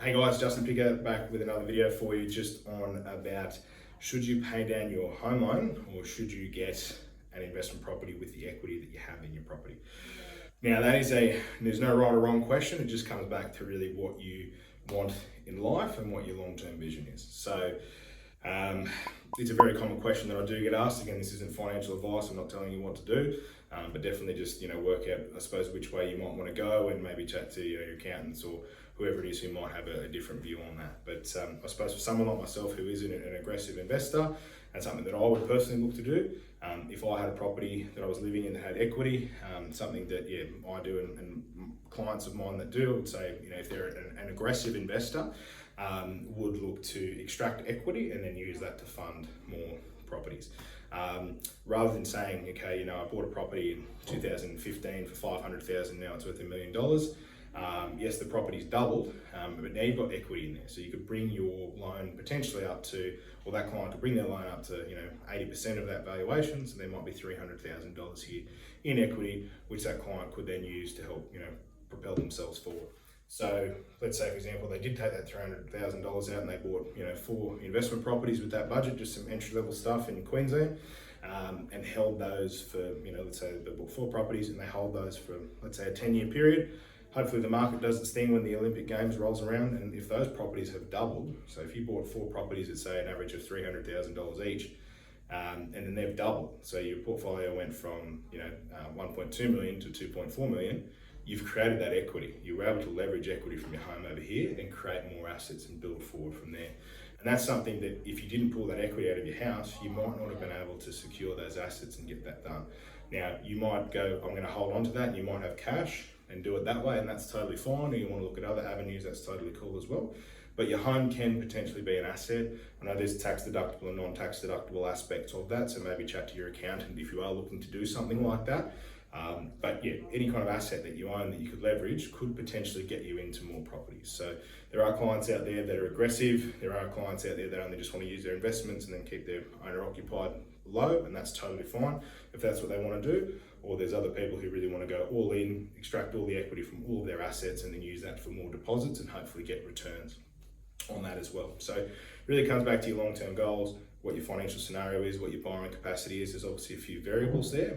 Hey guys, Justin Picker back with another video for you just on about should you pay down your home loan or should you get an investment property with the equity that you have in your property. Now there's no right or wrong question, it just comes back to really what you want in life and what your long-term vision is. So it's a very common question that I do get asked. Again, this isn't financial advice, I'm not telling you what to do, but definitely just work out, I suppose, which way you might want to go and maybe chat to your accountants or whoever it is who might have a different view on that. But I suppose for someone like myself who is an aggressive investor, that's something that I would personally look to do. If I had a property that I was living in that had equity, something that I do and clients of mine that do, I would say if they're an aggressive investor, would look to extract equity and then use that to fund more properties. Rather than saying, okay, I bought a property in 2015 for 500,000, now it's worth $1 million. Yes, the property's doubled, but now you've got equity in there. So you could bring your loan potentially up to, or that client could bring their loan up to, 80% of that valuation. So there might be $300,000 here in equity, which that client could then use to help, propel themselves forward. So let's say, for example, they did take that $300,000 out and they bought, 4 investment properties with that budget, just some entry-level stuff in Queensland, and held those for, let's say they bought 4 properties and they hold those for, let's say, a 10-year period. Hopefully the market does its thing when the Olympic Games rolls around, and if those properties have doubled, so if you bought 4 properties at say an average of $300,000 each, and then they've doubled, so your portfolio went from 1.2 million to 2.4 million, you've created that equity. You were able to leverage equity from your home over here and create more assets and build forward from there. And that's something that if you didn't pull that equity out of your house, you might not have been able to secure those assets and get that done. Now, you might go, I'm going to hold on to that, and you might have cash and do it that way, and that's totally fine. Or you want to look at other avenues, that's totally cool as well. But your home can potentially be an asset. I know there's tax deductible and non-tax deductible aspects of that, so maybe chat to your accountant if you are looking to do something like that. But yeah, any kind of asset that you own that you could leverage could potentially get you into more properties. So there are clients out there that are aggressive. There are clients out there that only just want to use their investments and then keep their owner occupied low, and that's totally fine if that's what they want to do. Or there's other people who really want to go all in, extract all the equity from all of their assets and then use that for more deposits and hopefully get returns on that as well. So it really comes back to your long-term goals, what your financial scenario is, what your borrowing capacity is. There's obviously a few variables there,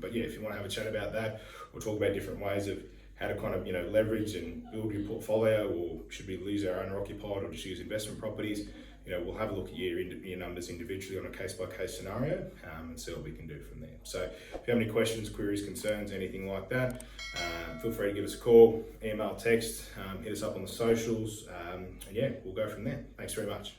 but yeah, if you want to have a chat about that, we'll talk about different ways of how to kind of leverage and build your portfolio, or should we use our owner occupied or just use investment properties. We'll have a look at your numbers individually on a case-by-case scenario and see what we can do from there. So if you have any questions, queries, concerns, anything like that, feel free to give us a call, email, text, hit us up on the socials, and yeah, we'll go from there. Thanks very much.